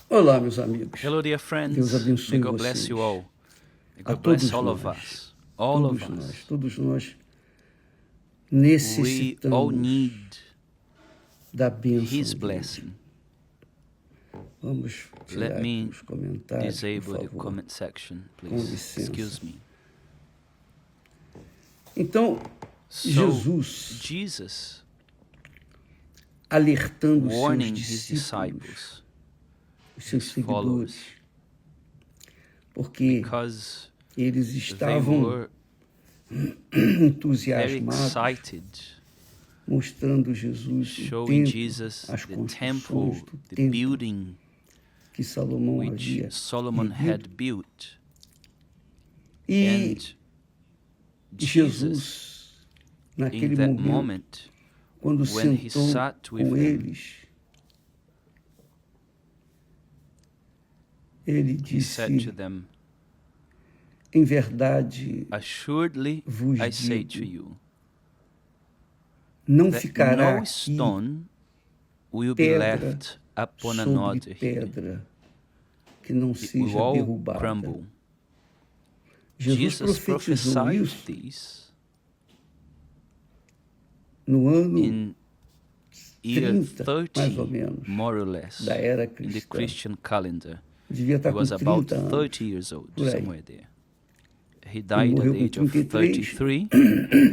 Olá, meus amigos. Hello, dear Deus friends. May abençoe God bless vocês. you all. May A God bless todos all of nós, us. All of todos nós We all necessitamos need da bênção His dele. blessing. Vamos Let tirar aqui me os comentários, por disable the favor. comment section, Com please. licença. Excuse me. Então, So, Jesus Jesus alertando os seus warning His discípulos, disciples, os seus His seguidores, followers, porque because eles they estavam were very entusiasmados, excited, mostrando Jesus o showing templo, Jesus as the construções temple, do the templo building que Salomão which havia Solomon erguido. had built. E And Jesus, Jesus, naquele in that momento, moment, quando when he sentou sat with com them, eles, ele he said to disse, them, em verdade assuredly vos I say to digo, you, não that ficará no aqui stone will be pedra left upon sobre another here. pedra que não It will seja all derrubada. crumble. Jesus Jesus profetizou prophesied isso this no ano in year 30, mais ou 30, menos, more or less, da era in the cristã. Christian calendar. Devia He estar com was about 30 anos. 30 years old, por aí. somewhere there. He died at morreu the com age of 33. 33.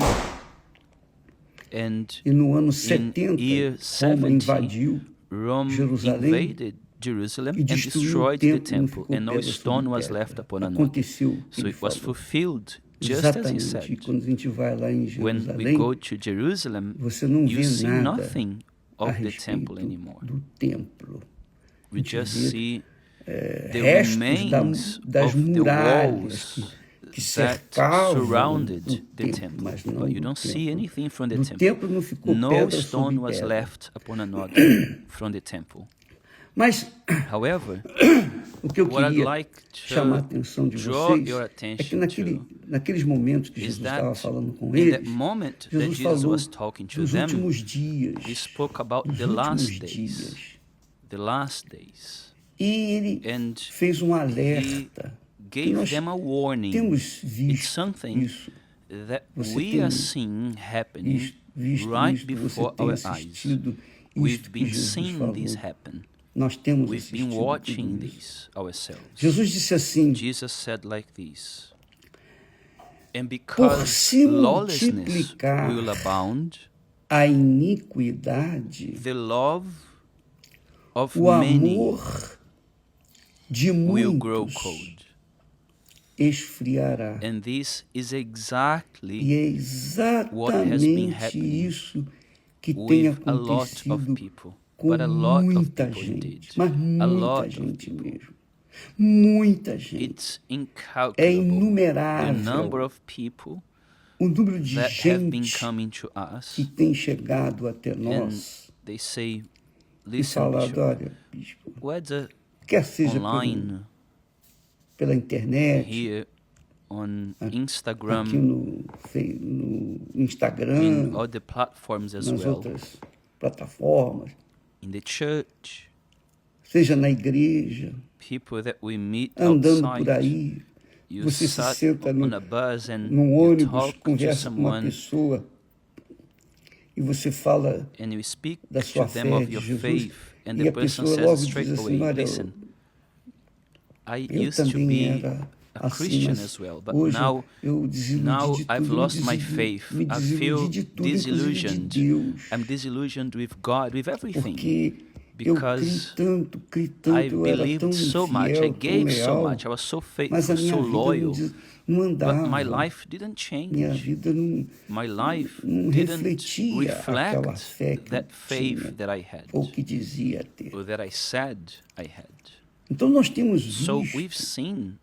And E no ano in 70, year Roma 70, invadiu Rome Jerusalém invaded Jerusalem e and destruiu o destroyed the templo, não temple, ficou and no pedra stone sobre was left pedra. upon another. Aconteceu o que So ele it was falou. fulfilled just as he Exatamente. said. Quando a gente vai lá em When we Jerusalém, go to Jerusalem, você não you vê see nada nothing a of the temple respeito anymore. do templo. A We gente just vê see the restos remains das of the muralhas walls que that cercavam surrounded o the templo, temple, mas não but you do don't see templo. anything from the Do temple. templo não ficou No pedra stone sobre was pedra. left upon another from the temple. Mas However, o que eu what I'd queria like chamar a to atenção de draw vocês your é que attention naqueles momentos que is Jesus estava that falando com in that eles, moment that Jesus Jesus falou was talking to dos them, últimos dias, he spoke about dos the últimos last dias. days. The last days. E ele And fez um he alerta. Que gave nós them a warning. temos It's visto something isso. that Você we tem are seeing happening visto right isto, você before tem our eyes. assistido We've isto que been Jesus seeing falou. this happen. Nós temos We've been assistido watching tudo isso. this ourselves. Jesus disse assim, Jesus said like this, and por because se lawlessness multiplicar will abound, a iniquidade, the love of o many amor de will grow muitos cold. esfriará. And this is E exactly é what has been exatamente happening isso que tem with a lot of acontecido people. com But a lot of muita people indeed. gente, mas A muita lot of gente people. mesmo. Muita gente. It's É incalculable the inumerável number of people o número de that have been gente coming to que us tem chegado até and nós they say, e listen, falado, Bishop, olha, bispo, whether quer seja online, pela internet, here on aqui Instagram, no Instagram, in other platforms as nas well, outras plataformas, in the church, seja na igreja, people that we meet andando por outside, aí, you você se sat senta on a bus and num you ônibus, talk to conversa com uma someone pessoa e você fala and you speak da to sua them fé of de your Jesus faith, and e the a person pessoa says logo straight diz assim, away, olha, listen, I eu used to também be era a assim, Christian mas as well, but hoje now eu desiludi now de I've tudo, lost my faith. me I desiludi feel de tudo, inclusive de disillusioned. Deus, I'm disillusioned with God, with everything, porque eu because criei I tanto, eu era tão believed so much, I infiel, tão gave so leal, much, I was so mas a faithful, so minha vida loyal, não but andava, my life didn't minha change. vida My life não didn't refletia aquela reflect fé que eu that faith tinha, that I had, ou que dizia ter. or that I said I had. Então nós temos So visto we've seen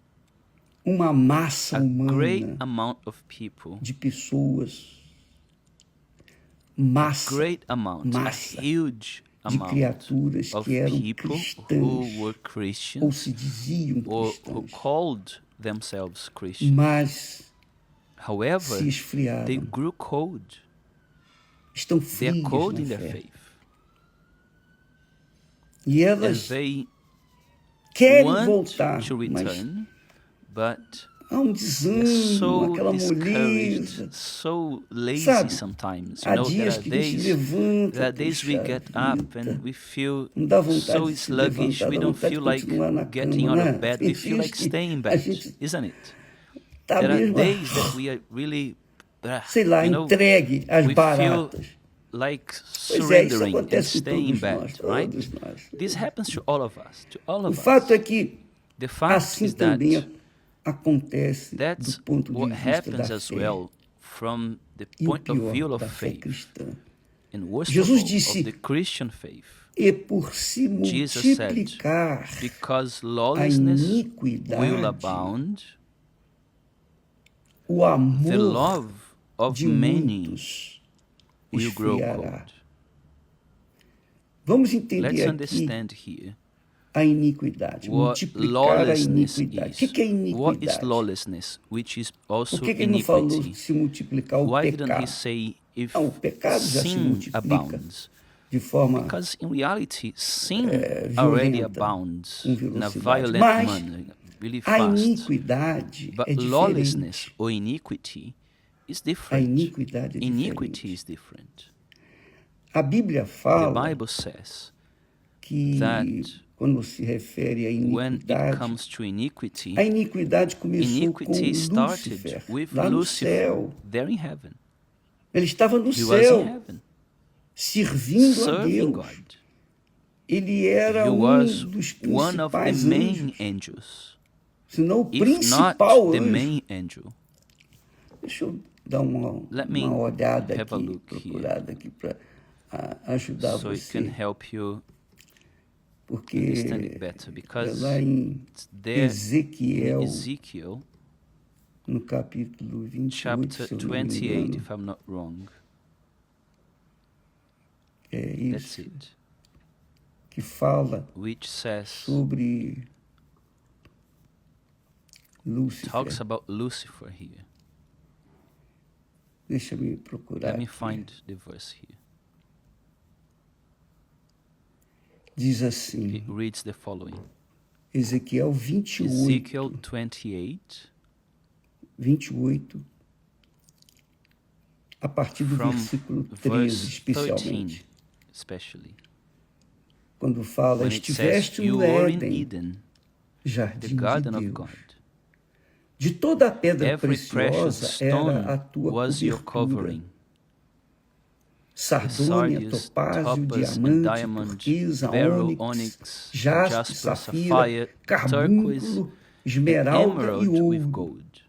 uma massa a great humana amount of people, de pessoas, massa great amount, a massa huge de amount criaturas of que eram people who cristãs were ou Christians se diziam or who cristãs, called themselves Christians. mas However, se they esfriaram, grew cold. estão They are frios cold na in their fé. faith. E And elas they querem want voltar, to mas return, but há um they're desânimo, so aquela discouraged, moleza. so lazy Sabe, sometimes. há You know, there dias are que a gente days, levanta, there are days we puxa get up vida, and we feel não dá vontade so de se sluggish. levantar, We dá don't vontade feel de like continuar na getting cama, out né? of bed. Tem We feel dias like que staying in a bed, gente isn't it? tá There are mesmo, days that we are really, sei lá, you know, entregue às we feel baratas. like Pois é, isso surrendering and acontece com staying in todos nós, bed, right? todos nós. This happens to all of us, to all O of fato é us. que The fact assim is that também acontece that's do ponto de what vista happens da as fé. well from the E o point of view pior, of da fé faith, cristã. and worst of Jesus all, of disse, the Christian faith. e por se Jesus said, multiplicar because a lawlessness will iniquidade, abound, o the amor love of de many muitos will grow esfriará. cold. Vamos Let's entender aqui understand here a iniquidade, what multiplicar a lawlessness iniquidade. is. O que é What is iniquidade? lawlessness, which is also Por que ele não falou iniquity? se multiplicar o Why didn't he pecado? say if Não, o pecado já se sin multiplica abounds? de forma Because in reality, sin already violenta, abounds com in a velocidade. violent Mas manner, really a fast. iniquidade But é lawlessness diferente. or iniquity is A different. iniquidade é Iniquity diferente. is different. A Bíblia The fala Bible says que that quando se refere à when it iniquidade, comes to iniquity, a iniquidade começou com iniquity started Lúcifer, with lá no Lucifer céu. there in heaven. Ele estava no He was in céu, heaven, servindo a serving Deus. God. Ele era He was dos one of the principais main anjos, angels, se não o if not principal the anjo. main angel. Deixa eu dar Let me uma olhada have a aqui, look here, procurada aqui para ajudar so it você, can help you porque understand it better, é because lá em it's there in Ezequiel, Ezekiel no capítulo 28, chapter se eu não me 28, engano, if I'm not wrong. é That's isso, it. que fala Which says, sobre Lúcifer. talks about Lucifer here. Deixa-me procurar Let me aqui. find the verse here. Diz assim, It reads the following. Ezequiel 28, Ezekiel 28, 28, a partir do from versículo 13, verse especialmente, 13, especially, quando fala, when it says, estiveste you no were in Éden, Eden, the jardim de garden of Deus. God. De toda a pedra Every precious preciosa era a stone tua was your cobertura. covering. Sardônia, Sardius, topázio, topaz, and diamante, diamond, turquesa, beryl, ônix, onyx, jaspe, jasper, safira, sapphire, turquoise, carbúnculo, and esmeralda e emerald with ouro. gold.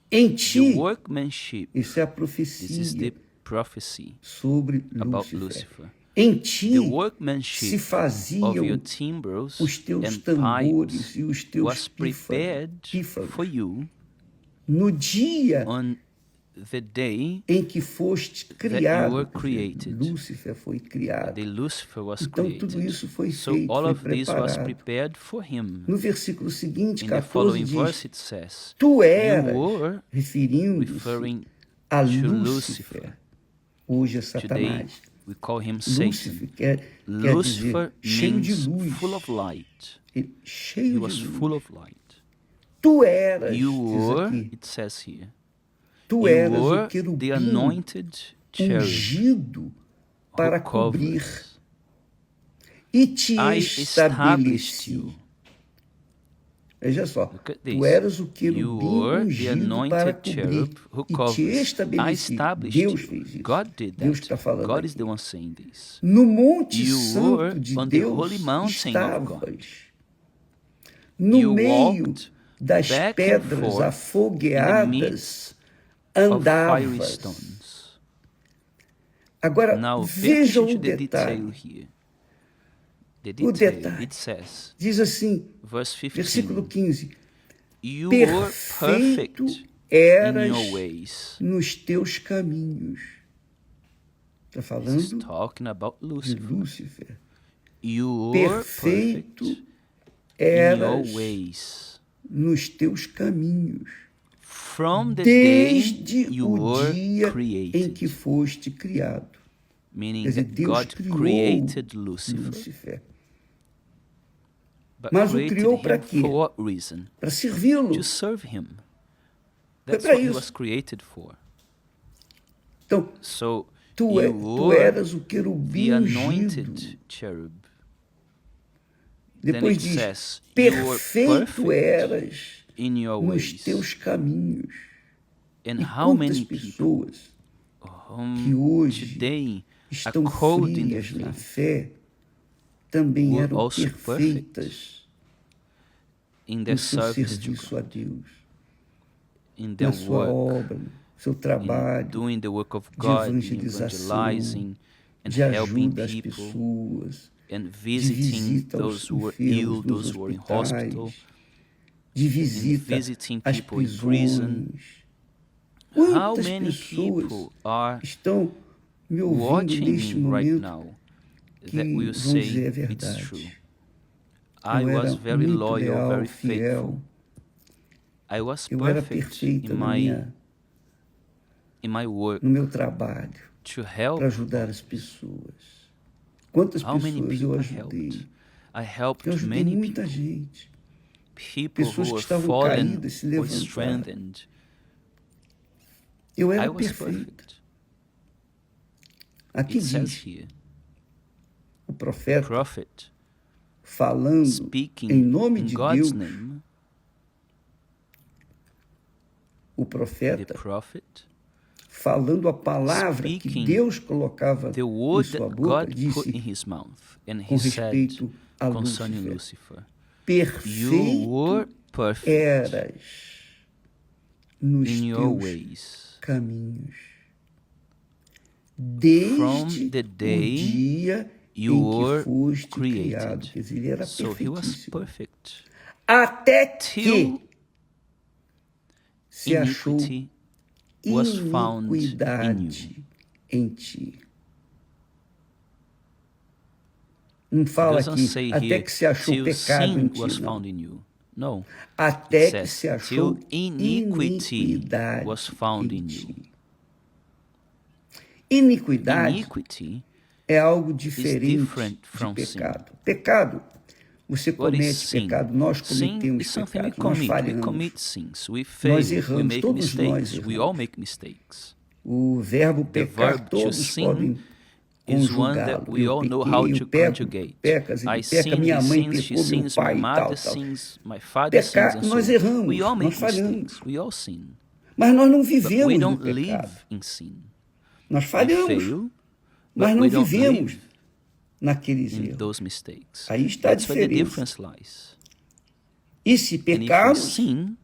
Em The ti, workmanship, isso é a this is the profecia prophecy sobre about Lúcifer. Lucifer. Em ti The se workmanship of faziam your timbrels os teus and tambores pipes e os teus was prepared pífaros for you no dia on the day em que foste that you criado. were Quer dizer, created. Lúcifer foi criado. The Lucifer was Então tudo created. isso foi So feito, all foi of this was preparado. prepared for him. No versículo seguinte, In the 14, following diz, verse it says, tu you eras, were referindo-se referring a to Lúcifer, Lucifer. hoje é Today Satanás. we call him Lúcifer Satan. quer Lucifer dizer cheio de means luz, full of light. He cheio was de full luz. of light. Tu eras, You diz were, aqui, it says here, tu you eras o were the querubim anointed cherub ungido para who cobrir covers. e te I established estabeleci. you. Veja só, Look at tu this. eras o You querubim were the ungido para anointed cobrir cherub who e te covers. I estabeleci. established Deus you. fez isso. God did Deus that. está falando God is aqui. the one saying this. No Monte You were Santo de on the Deus holy mountain of God. estavas. No You meio walked das back and pedras forth afogueadas of fiery andavas. stones. Agora, Now pay veja attention o to the detail detalhe. here. The O detail, detalhe. it says, Diz assim, verse 15, versículo 15, you were perfect perfeito in eras your ways. nos teus caminhos. Está This is falando talking about de Lucifer. Lúcifer. You were Perfeito perfect in your eras ways. nos teus caminhos, From the day desde you o were dia em created. que foste criado. Meaning Quer dizer, that Deus God criou created Lucifer. Lúcifer. but Mas o created criou para him quê? for what reason? Para servi-lo. To serve him. Foi That's para what he isso. was created for. Então, So tu you were eras o the querubim ungido. anointed cherub. Then Depois it diz, says, you were perfeito perfect eras in your nos ways. teus caminhos. And E how quantas many people pessoas que whom hoje today are estão called in the frias na faith fé também were eram also perfeitas in no their seu service to serviço God, a Deus, in na their sua work, obra, no seu in trabalho doing the work of de God, in evangelização, evangelizing and de helping ajuda às people, pessoas, and de visiting visita those aos who were enfermos ill, nos those who were in hospital, hospitais, de and visita visiting às people in prison. prisões. How Quantas many pessoas people are estão me ouvindo watching neste me right momento now que that will vão dizer a say it's true? verdade? I Eu was era very muito loyal, leal, very fiel. faithful. I was Eu era perfect perfeita in my work no meu trabalho to help. para ajudar as pessoas. Quantas How many pessoas eu people I ajudei? helped? I Eu helped ajudei many muita people. gente. People Pessoas who que were estavam fallen caídas se were levantaram. strengthened. Eu I era was perfeito. perfect. Aqui It says diz here, o profeta prophet falando em speaking nome in de God's Deus. name, O the profeta prophet, falando a palavra que speaking Deus colocava the em word sua that boca, God put disse in his mouth, and com he said respeito a concerning Lúcifer: Lucifer, you were perfeito perfect eras nos in your teus ways caminhos, from desde the o day dia you em que were foste criado. created. Quer dizer, ele era So he was perfeitíssimo. perfect Até que till se achou iniquity was found in you. iniquidade em ti. Não It fala doesn't aqui, say até here que se achou till pecado em sin was ti, não. found in you. No. Até It que says se achou till iniquity iniquidade was found em in ti. you. Iniquidade Iniquity é algo is diferente different de from sin. pecado. Pecado, você What is comete sin? pecado, nós Sin cometemos is something we pecados, nós commit. We falhamos. commit sins. We fail. We erramos, make todos nós mistakes. We all erramos. make mistakes. O verbo The pecar, verb to todos sin podem is one conjugá-lo. that we Eu all know how pequei, to eu peco, conjugate. pecas, I ele peca, sin, minha he mãe sins, she pecou, meu sins, my pai e mother tal. sins, my father sins, Pecar, and so nós on. erramos, We all nós make falhamos. mistakes. We all sin. Mas nós não But vivemos we no don't pecado. live in sin. Nós We falhamos, fail, mas but não we don't vivemos live naqueles in erros. those mistakes. Aí está a That's where the diferença. difference lies. E se And if we pecarmos sin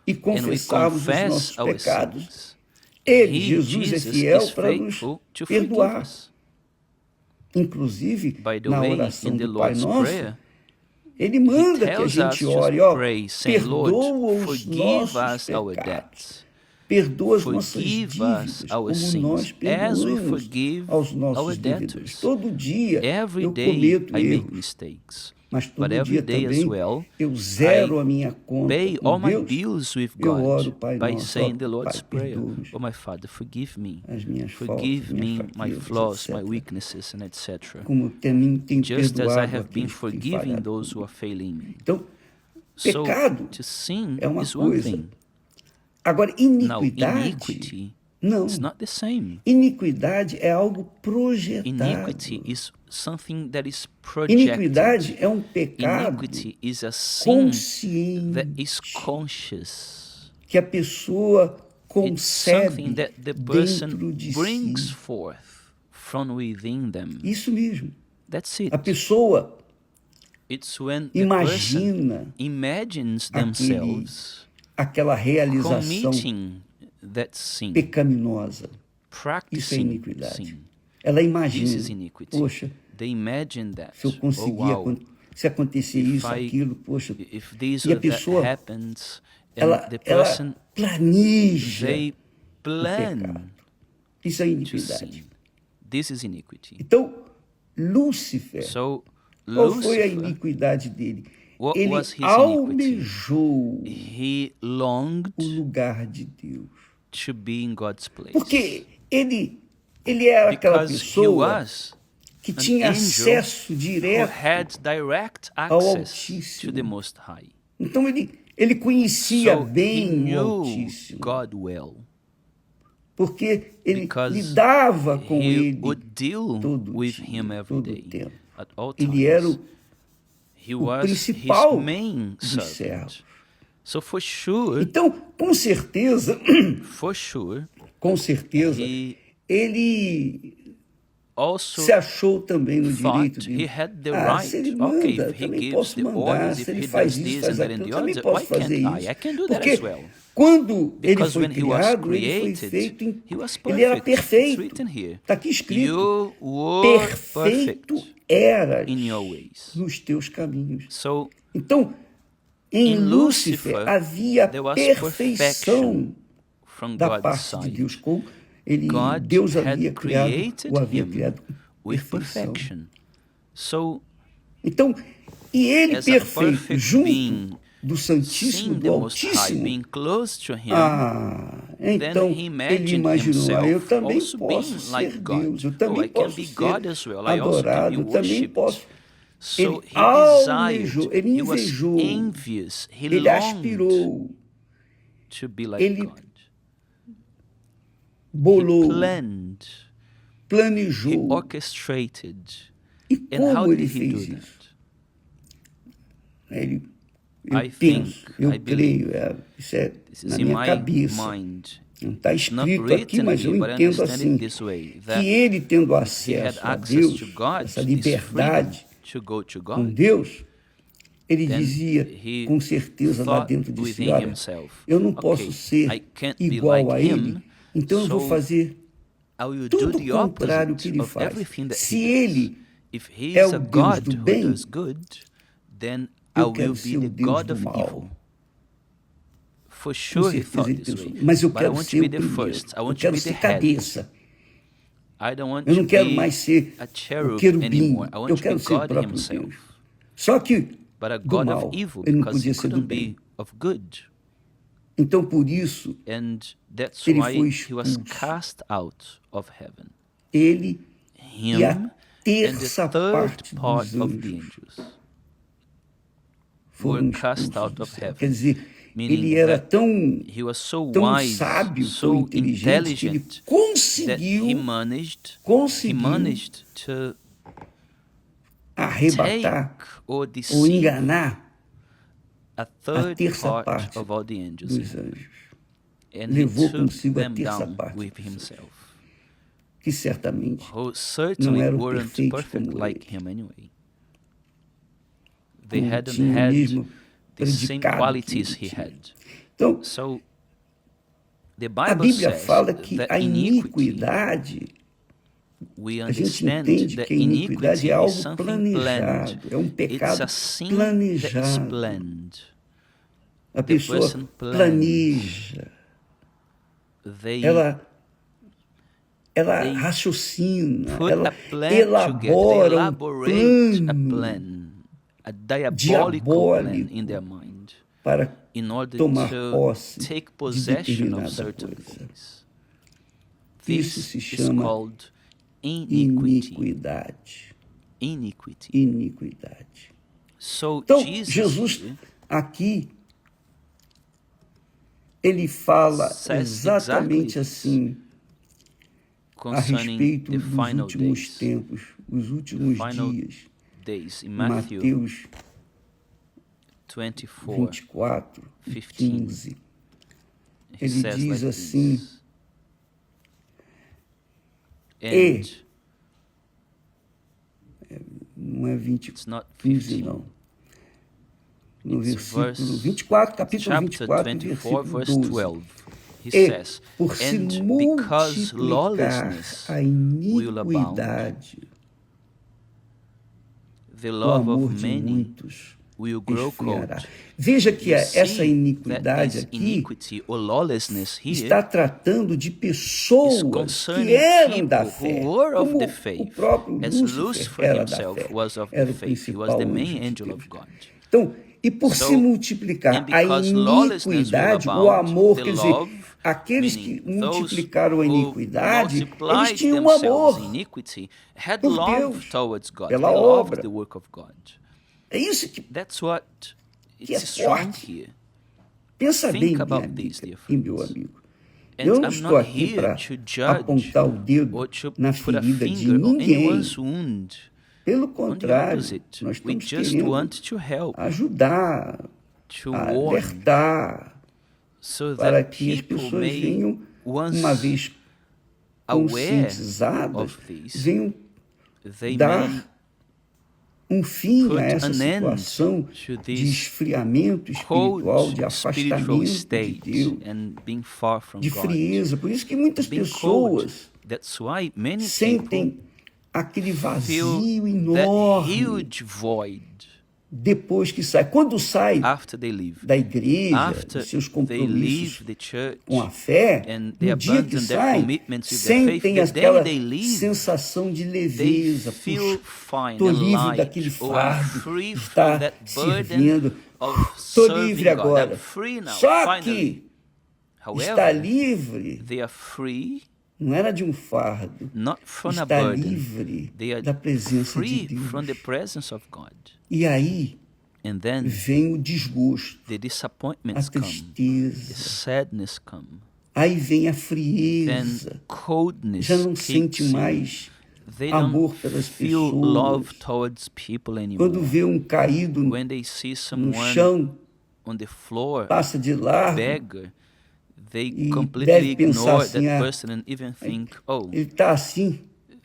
e and we confessarmos os confess nossos our pecados, sins, Ele, Jesus, é Jesus, fiel is para nos faithful to forgive perdoar. us. Inclusive, By the na way, oração in the do Pai Lord's Nosso, Prayer, Ele manda que a tells us gente to ore, ó, pray, saying, Lord, perdoa os forgive nossos us our pecados, debts. perdoa as nossas Forgive us dívidas, our como sins, nós as we perdoamos forgive aos our nossos debtors. devedores. Todo dia Every eu day cometo I make erros, mistakes, mas but todo every dia day as também well eu zero I a minha conta pay com all my Deus. bills with Eu oro, God Pai by Nosso, saying ó, the Lord's Pai, Prayer. perdoa-nos Oh, my Father, forgive me. as minhas Forgive faltas, minhas me my fraquezas, flaws, my etc. weaknesses, and etc. Como também tem Just as I perdoado have been aqueles que têm forgiving falhado those who comigo. are failing me. Então, So, pecado to sin é uma is one coisa. thing. Agora, Now, iniquidade, iniquity não. is not the same. Iniquidade é algo projetado. Iniquity is something that is projected. Iniquidade é um pecado Iniquity is a sin that consciente is conscious. que a pessoa It's something concebe that the dentro person de brings si. forth from within them. Isso mesmo. That's it. A pessoa It's when the person imagina imagines themselves aquela realização committing that sin, pecaminosa. Isso é practicing iniquidade. sin. Ela This imagina, is iniquity. poxa, They imagine that. se eu Oh, conseguir, wow. se acontecer If isso, I- aquilo, poxa, If this E a or that pessoa, happens, and ela, the ela person, planeja they o plan pecado. Isso é to iniquidade. sin. This is iniquity. Então, Lúcifer, So, qual foi a Lucifer, iniquidade dele? what Ele was his almejou he longed o lugar de Deus. to be in God's place. Porque ele era aquela Because he pessoa was que tinha angel acesso who direto had direct ao access to Altíssimo. the Most High. Então ele conhecia So he bem o knew Altíssimo, God well, porque ele because lidava com he ele would deal todo with dia, him every todo day, tempo. at all Ele era times. o He was his principal main dos servant. servos. So for sure, Então, com certeza, he ele also se achou também no direito thought de he had the right. se ele Okay, manda, if he também gives posso the mandar, orders, se if ele he faz does isso, this faz and that and aquilo, the também other, posso why can't fazer I? isso. I can do that Porque as well. quando ele Because foi when he was criado, ele foi created, feito, he was ele era perfect. It's perfeito. written here. Está aqui escrito, You were perfeito perfect eras in your ways. nos teus caminhos. So Então, em in Lúcifer Lucifer, havia there was perfeição perfection from da God's parte de side. Deus. Como God Deus had havia criado, created o havia him criado com with perfeição. perfection. So Então, e ele as a perfeito, perfect junto being, do Santíssimo, seeing do the Most High, Altíssimo, being close to Him, então then he ele imagined imaginou, eu himself também also posso being ser like God. Deus, eu Oh, também I can posso be ser God as well. I also can be adorado, também worshipped. posso. So Ele he desired, almejou, ele he was invejou, envious, he ele longed aspirou, to be like ele God. He bolou, planned, he planejou. orchestrated. E And how como ele did he do fez that? isso? Eu I penso, think, eu I believe, creio, isso é this is na in minha my cabeça. mind. Não está It's not escrito aqui, written mas eu here, but I entendo understand assim, it this way, que that ele tendo he had acesso a access Deus, to God, essa this freedom liberdade to go to com God, Deus, ele then dizia he com certeza lá thought dentro de si, within olha, himself, eu não okay, posso I ser can't be igual like a him, ele, então eu vou so fazer I will do tudo the o contrário que opposite ele of faz. everything that Se he does. ele If he é is o a Deus God do who bem, does good, then I eu will quero be ser o the Deus God do of mal. evil. For Com sure he certeza thought ele this pensou, way. mas eu But I quero want to ser be o the primeiro, first. I eu want to quero be the ser head. cabeça. I don't want Eu não to quero be mais ser a o cherub querubim, anymore. I want eu to be quero ser o God próprio himself. Deus. Só que But a do God mal, of evil, ele não because podia he ser do couldn't bem. be of good. Então, por isso, And that's ele why foi he was expulso. cast out of heaven. Ele e a Him and terça the third parte part dos of the anjos angels foram were cast expulsos out do of céu. heaven. Quer dizer, Meaning ele era that tão he was so tão wise, sábio, tão so inteligente, que ele intelligent, that he conseguiu managed to arrebatar take or ou deceive enganar a a third terça part parte of all the angels, dos anjos. and he Levou took consigo a them terça down parte with dos anjos, himself, que certamente who não certainly eram weren't perfeitos perfect como like ele. him anyway. They Não hadn't tinham o had mesmo the same predicado que qualities ele he tinha. had. Então, So the a Bible Bíblia says fala que that a iniquity, iniquidade, we a gente understand entende that que a iniquidade iniquity é is algo something planejado, planned. é um It's pecado a sin that is planejado. planned. A The pessoa person plans. planeja, They ela they raciocina, put ela a plan together. They elabora um elaborate a plano plan, a diabolical plan in their diabólico mind, para in order tomar to posse take de possession of determinada certain coisa. things. Isso This se is chama called iniquity. iniquidade. Iniquity. Iniquidade. So Então, Jesus Jesus here aqui, ele fala says exatamente exactly assim a concerning respeito the dos final últimos days. tempos, os últimos Final dias. days in Matthew Mateus 24, 24, 15. 15. He Ele says diz like assim, this. E- And não é 20, it's not 15 15. não. No It's versículo verse- 24, capítulo Chapter 24, 24, versículo verse 12. 12. He E says, por se and because multiplicar lawlessness a will abound, iniquidade, the o love amor of de many muitos will grow esfriará. cold. Veja que You essa see that iniquidade this aqui iniquity or lawlessness here está tratando de is pessoas concerning que eram da people fé, who were of como the o faith, próprio as Lúcifer Lucifer era da himself fé, was of era the o faith. He was principal the anjo main de angel Deus. of God. Então, e por So, se multiplicar and a because lawlessness will iniquidade, o abound, amor, the quer dizer, love aqueles meaning que those multiplicaram a who iniquidade, eles multiplied tinham um themselves in amor iniquity had por love Deus, towards God. pela They loved obra. the work of God. É isso que That's what é it's strong forte. here. Pensa Think bem, minha about this, amiga dear e meu friends. amigo. And Eu não I'm estou not aqui here para to judge apontar o dedo or to na put a ferida de finger on ninguém. anyone's wound. Pelo On the contrário, opposite, nós we estamos just querendo want to help, ajudar, to warn, alertar, so para that que as people pessoas may, venham, uma once vez aware conscientizadas, of this, venham they may dar um fim a put essa an end situação to de this esfriamento espiritual, cold de spiritual afastamento de state Deus, and being far from de God. frieza. Por isso que muitas Being cold. pessoas That's why many people sentem aquele feel vazio that enorme huge void depois que sai. Quando sai after they leave. da igreja, After dos seus they leave compromissos the church com a fé, and they no dia que abandon their sai, commitments with their faith, sentem the day aquela they leave, sensação de they leveza. feel Puxa, fine estou and livre daquele light, or I'm fardo free de from estar that burden servindo. of Estou serving livre God. agora. I'm free now, Só finally. que estar However, livre they are free não era de um fardo. not from a Estar burden. livre They are da presença de free Deus. from the presence of God. E aí And then vem o desgosto, the a disappointments come, the tristeza, sadness come, aí vem a then frieza. coldness Já não kicks sente in. mais They amor don't pelas feel love pessoas. towards people Quando anymore. vê um caído When they see no someone chão, on the floor, passa de largo, beggar, they e completely deve pensar ignore assim, that ah, person and even think, oh, ele está assim,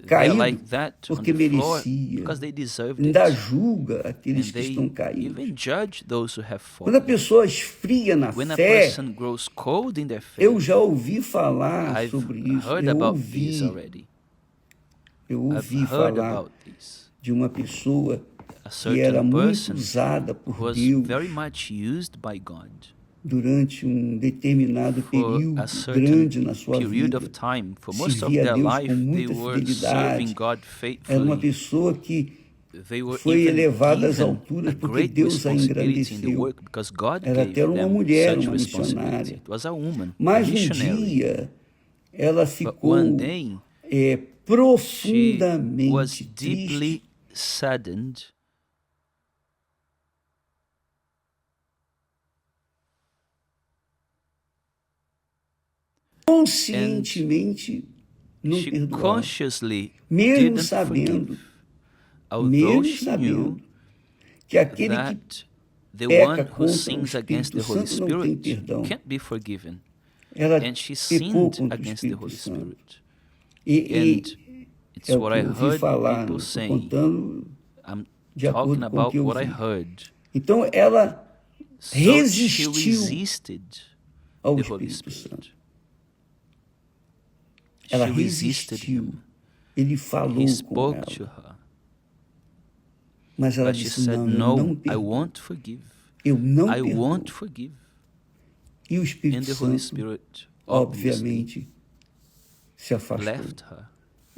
they are caído, like that on porque the floor merecia. because they deserved Ainda it. julga aqueles And que they estão caídos. even judge those who have Quando a fallen. pessoa esfria na When a fé, person grows cold in their eu faith, já ouvi falar I've sobre isso. heard Eu about this ouvi, already. eu I've ouvi heard falar about this. de uma pessoa A que era certain muito person usada por was Deus very much used by God durante um determinado for período a certain grande na sua period vida. of time. For most of Servia a their Deus life, com they muita were fidelidade. serving God Era uma faithfully. pessoa que They were foi even elevada às given alturas a porque great Deus a responsibility in the engrandeceu. work because God Era gave até uma them mulher, such uma responsibility. missionária. It was a woman, a Mas um missionary. dia ela But ficou one day, she was profundamente deeply triste, saddened conscientemente não she perdoava. consciously Mesmo didn't sabendo, forgive, although mesmo she knew sabendo que aquele que that the peca one who contra o sings against the Espírito Holy Santo não tem Spirit perdão. can't be forgiven. Ela And she pecou sinned contra o against the Espírito Holy Santo. Spirit. E And it's é o what que I eu ouvi heard falar, people estou saying. contando I'm de talking acordo com o about que eu what I vi. heard. Então ela So she resistiu resisted ao the Holy Espírito Spirit. Santo. Ela She resisted resistiu. him. Ele falou He com spoke to ela. her. Mas ela But she disse, said, não, eu não no, I perdoo. won't forgive. Eu não I perdoo. won't forgive. E o And Espírito the Holy Santo, Spirit obviously obviamente, se afastou. left her.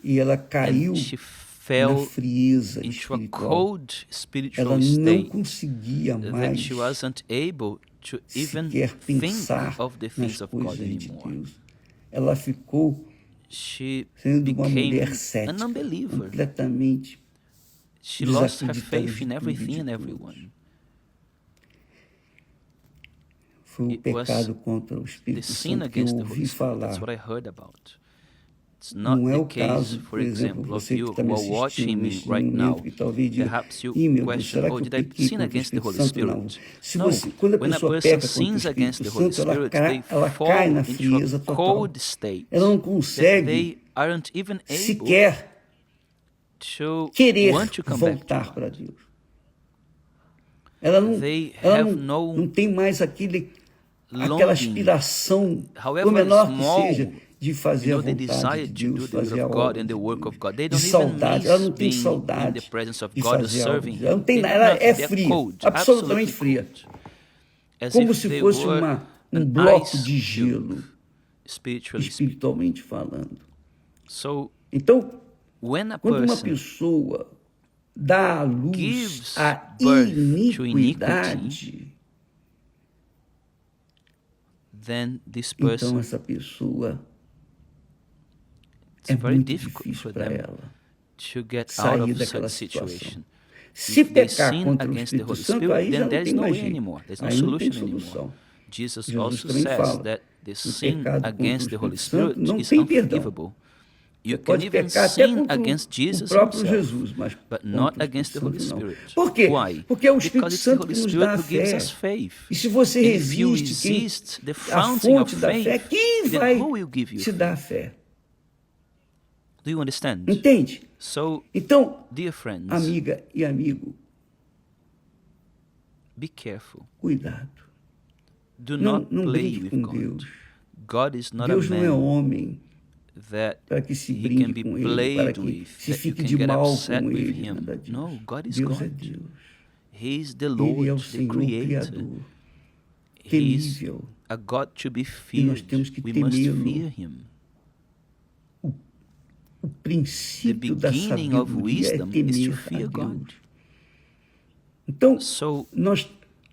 E ela caiu And she na fell frieza into a espiritual. cold spiritual Ela não state conseguia that mais she wasn't able to even sequer think pensar of the nas things of God coisas de anymore. Deus. Ela ficou She sendo uma became mulher an cética, unbeliever. completamente She lost her desacreditando faith de in tudo e everything de and todos. everyone. Foi o It was pecado contra o The Espírito sin Santo que eu against the Holy ouvi Spirit. That's falar. what I heard about. It's not Não é the o case, caso, for por exemplo, example, of você que you está who me are watching assistindo me neste right now. momento, que talvez diga, Perhaps you meu Deus, question, será oh, que eu did I pequei sin contra o against the Espírito Holy Santo? Não. Spirit? Se No. você, quando a When a pessoa person peca contra o sins against the Espírito Holy Santo, Spirit, they ela cai fall na into frieza a total. cold state Ela não that consegue they aren't even able sequer to querer want to come back to voltar para God. Deus. Ela They ela have não tem mais aquela longing, aspiração, por however menor que small, seja, de fazer a the vontade desire de to Deus, do the will fazer a of God obra and the de work Deus. of God. They De don't even saudade, ela miss não tem being in saudade the presence of de God or fazer a obra serving de Deus. Ela não Him. tem They nada, do ela nothing. é They're fria, cold, absolutamente absolutely fria. cold. As Como if se they fosse were um an bloco ice de cube, gelo, spiritually speaking. espiritualmente falando. So Então, when a quando uma person pessoa dá à luz gives a birth to iniquidade, then this então person, essa pessoa it's é very muito difficult difícil for para them ela to get out sair of daquela such situação. situation. Se If they pecar sin contra o against the Espírito Holy Santo, Spirit, aí já then não there is tem no mais way jeito. anymore. There's no Aí não tem solution anymore. solução. Jesus Jesus also também says fala, that the o sin pecado contra o against the Holy Espírito Santo Spirit não is tem perdão. unforgivable. You Você can pode even pecar até sin contra against o Jesus próprio himself, Jesus, mas but contra not o against the Espírito Holy Santo não. Spirit. Por quê? Why? Porque é o Espírito Because it's the Santo Holy que nos Spirit dá a who gives fé. us faith. E se você And if you resiste, resist the a fountain of fonte da fé, faith, quem then vai who will give you te faith? dar a fé? Do you understand? Entende? So, Então, dear friends, amiga e amigo, be careful. cuidado. Do Não, not não play brinque with com God. Deus. God is not a Deus não é man homem that para que se he can brinque be com ele, para played que with, se that you fique can de get mal upset com with ele. him. Nada disso. No, God is Deus é God. Deus. He is the Ele é o Lord, the Senhor Creator. Criador, He is temível. a God to be E nós feared. temos que We must temê-lo. fear him. O The princípio da beginning of sabedoria é wisdom is to temer a fear God. Deus. Então, So, nós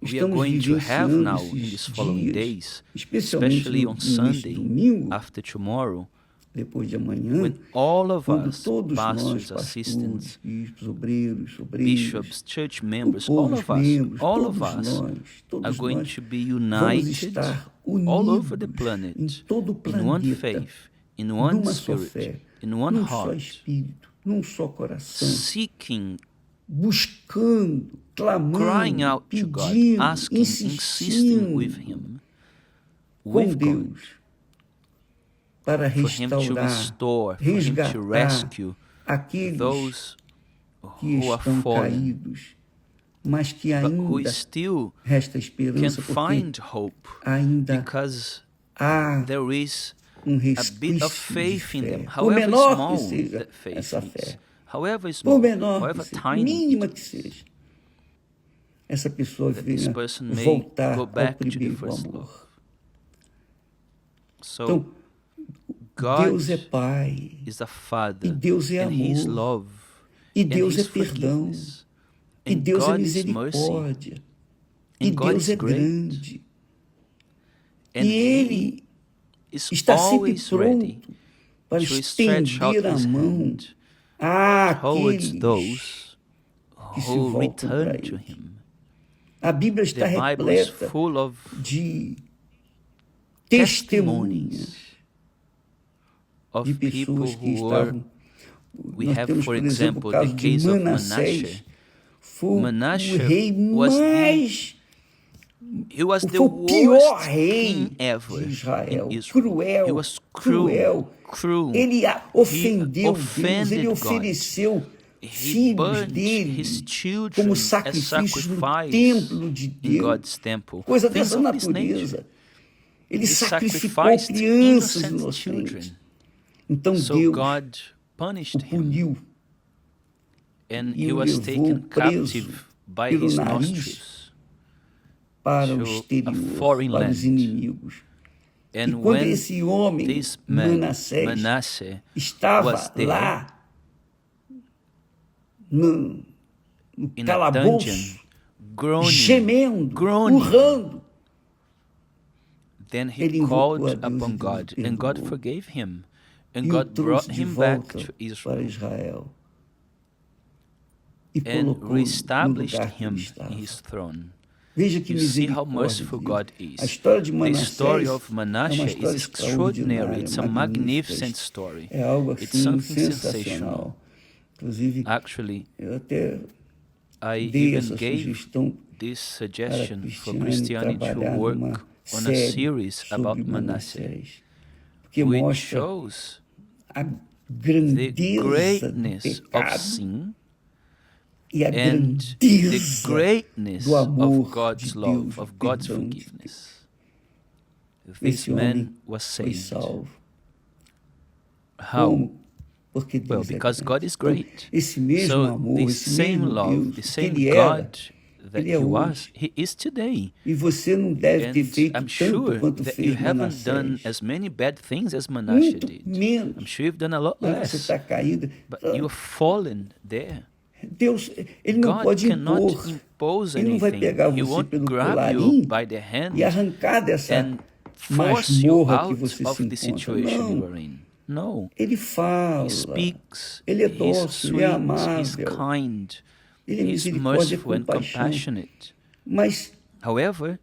we are estamos going to have vivenciando now in esses these following dias, days, especialmente especially no on início Sunday, de domingo, after tomorrow, depois de amanhã, when all of quando us, todos nós, pastors, pastores, assistants, bispos, obreiros, bishops, church o members, povo, all os of us, membros, all of todos us nós, are todos going nós to be vamos united estar all over the unidos em planet, todo o in one planeta, faith, in one numa só spirit, fé, in one num só heart, espírito, num só coração, seeking, buscando, clamando, crying out to God, pedindo, asking, insisting with insistindo Him, com with God, Deus para for Him to restaurar, restore, for Him to resgatar rescue aqueles those que who are estão fallen, caídos, mas que but who ainda still resta can esperança, porque find hope, ainda because há there is um a bit resquício of de faith in fé. them, Por however menor small que seja that faith essa is, fé, however por small, menor que however seja, tiny mínima it que is, seja, essa pessoa that this venha person may voltar go ao back to the primeiro first amor. love. So, Então, God Deus é Pai, is a Father, e Deus é and His amor, love, e and Deus é His perdão, forgiveness, e and Deus é God is mercy, misericórdia, e and God Deus is é great, grande, and e He Ele is está sempre always ready pronto para to stretch out estender a His mão hand towards àqueles those que se who voltam para return to Ele. Him. A Bíblia está The Bible is repleta full of de testemunhas of de people pessoas que who were. estavam. We Nós have, temos, for por exemplo, example, o the caso de case of Manassés. Manasseh. Foi Manasseh o rei was mais... He was the Foi o pior worst rei king ever de Israel. in Israel. Cruel, He was cruel. Ele ofendeu He Deus, ele offended ofereceu He filhos burnt dele his children como as sacrifícios no sacrifice templo de in Deus. God's temple. Coisa Things dessa of this natureza. nature. Ele He sacrificou sacrificed crianças innocent inocentes. children. Então So Deus God o punished him, puniu and e he o was levou taken preso captive by pelo his nariz nostrils para o to a exterior, foreign para os land. inimigos. E And quando when esse homem, this man, Manassés, Manasseh, estava was there lá no in a calabouço, dungeon, groaning, gemendo, groaning, urrando, then he ele invocou a called Deus upon e Deus God, o and God perdoou. forgave him, and E o God brought trouxe de him back volta to para Israel Israel e and colocou no reestablished lugar que ele him estava. in his throne. Veja que You see how misericórdia merciful de Deus. God is. A história de The Manassés story of é uma Manasseh história is extraordinary. It's a extraordinária, magnificent magnífica. story. É algo It's assim something sensacional. sensational. Inclusive, Actually, eu até I dei even essa gave sugestão this para suggestion for Cristiane Christiane to trabalhar work numa on a série series about sobre Manasseh, Manassés, porque which mostra shows a the grandeza do greatness of pecado sin e a and the grandeza greatness do amor of God's de love, Deus, of do God's perdão de forgiveness. This Esse homem man was foi saved. salvo. How? Como? Porque Deus Well, é because grande. God is Então, great. esse mesmo So amor, the esse same mesmo love, Deus the que same ele era, God that ele é he was, hoje. he is today. E você não deve ter And feito I'm tanto sure quanto that you fez haven't done Manassés. as many bad things as Manasseh Muito did. menos. I'm sure you've done a lot Mas você less. está caído. But you're fallen there. Deus, ele não God pode cannot impor. impose Ele não vai anything. pegar He você won't pelo grab you colarinho by the hand e arrancar dessa and force you masmorra que out você se of the encontra. situation you Não. are in. No. Ele fala. He speaks. Ele é He's dócil, ele é sweet. He's amável. kind. Ele é He's misericórdia e merciful and compaixão. compassionate. Mas However,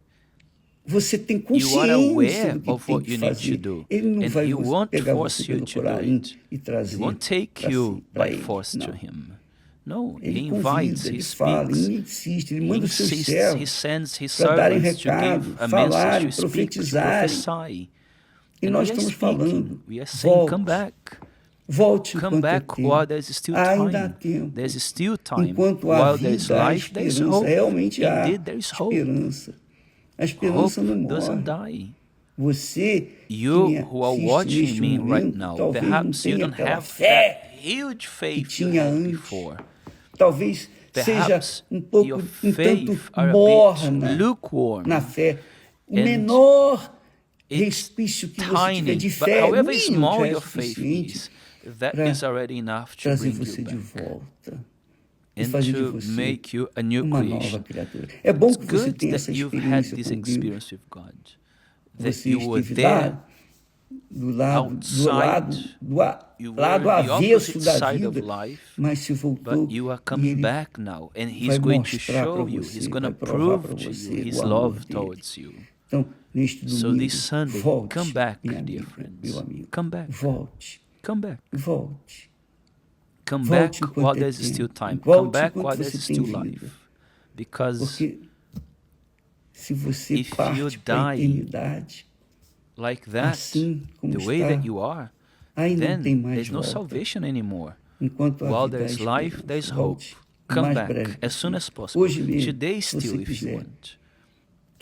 você tem you are consciência aware do que of tem what que you need fazer. to do. Ele não And vai he won't pegar force você you pelo to do colarinho it. e trazer He won't take para you si, para by ele. force to Não. him. No, he Ele invites, convida, he ele fala, speaks. ele insiste, ele He manda os seus insists, he servos sends his para darem servants to recado, give a falarem, message, to speak, to profetizarem. prophesy. E And nós we are estamos speaking, falando, we are saying, come volte, back. volte Come enquanto é back tempo. while there's still Ainda há time. tempo. There's still time. Enquanto há While there's vida, há life, there's esperança. hope. Realmente há Indeed, there is hope. esperança. A Hope esperança não doesn't morre. die. Você You que me who are assiste watching neste me momento, right now, talvez perhaps não you tenha don't aquela have fé that huge que faith you tinha had antes. before. Talvez seja Perhaps um pouco, your um tanto faith are a bit morna lukewarm. na fé. O And menor It's respício que você tiver tiny, de but fé, however mínimo, small já é your faith suficiente is, that para is already enough to trazer bring você you de back volta e and fazer de to você make you a new uma nova creation. criatura. É bom It's que você good tenha that essa you've had experiência this com Deus. experience with God, that Você you were esteve there, lá do lado outside, you were lado the avesso opposite da side of vida, life, mas se voltou but you are e coming ele back now, and vai He's going to mostrar para show you, você, He's going to vai provar prove para to you você His o amor love dele. towards you. Então, neste So domingo, this Sunday, volte, come back, minha dear amiga, friends. meu amigo. Come back. Volte, Come back. volte. Come Volte back enquanto while é there's tempo. still time. Volte Come back enquanto while você there's tem still vida. life. Because Porque se você if you parte para a die eternidade, like that, assim como the way está, that you are, aí não tem then mais there's no volta. salvation anymore. Enquanto há While vida, há there's life, esperança. there's hope. Volte o Come mais back breve as soon as possible. Hoje mesmo, Today se você still, if you quiser. want.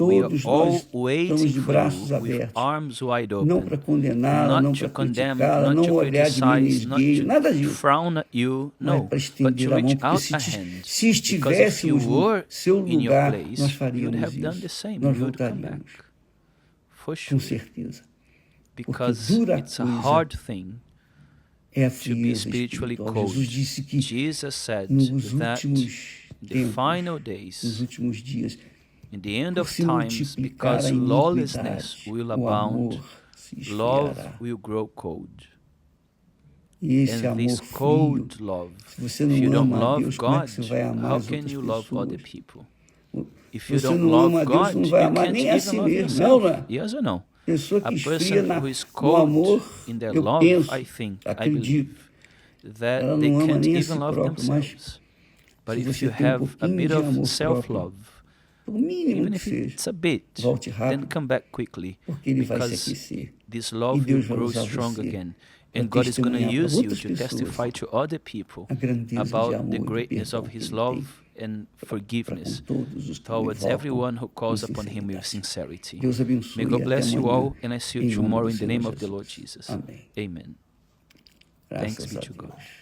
We are Todos all nós estamos waiting de for braços you with abertos. arms wide Não para open. condená-la, não Not para to condemn, criticá-la, not não to olhar de mim criticize, not esgueio, nada to disso. frown at you, Mas no, para but estender to a mão, reach porque out a hand. se Because if you estivéssemos no were seu in your lugar, place, nós you would faríamos have done the isso. same. Nós You would come back. voltaríamos, For com sure. certeza. Because dura it's a coisa hard thing É a to be frieza spiritually espiritual. cold. Jesus disse que Jesus said nos that últimos the tempos, final nos days, últimos dias, in the end por of se times, multiplicar because a lawlessness iniquidade, will o abound, amor se love esfriará. will grow cold. E esse And amor this frio, cold love, se você if you não don't ama a love Deus, como é God, que você vai amar how as can outras you love other pessoas? people? If Se you você don't não ama a love Deus, você God, não vai you amar can't nem a si even love mesmo, não, yourself. não é? Yes or no? Pessoa que A esfria person who is no cold amor, in their eu love, penso, I think, I acredito, believe, that ela they não ama can't nem a si even love própria, mas themselves. But se if você you tem have a pouquinho bit de amor of próprio, self-love, o mínimo even que if seja, it's a bit, volte then rápido, come back quickly, porque ele vai se because aquecer. this E love will Deus vai grow usar strong você again. para And God is going to testemunhar para use you outras to pessoas testify to other people a grandeza de about amor the e de greatness perdão of que His ele love tem and para forgiveness com todos os que towards lhe everyone who voltam calls com upon Him with sinceridade. sincerity. Deus abençoe May e God até bless you amanhã, all, and I see you em nome tomorrow do in the Senhor name of the Jesus. Lord Jesus. Amém. Amen. Graças Thanks be a to God. Deus.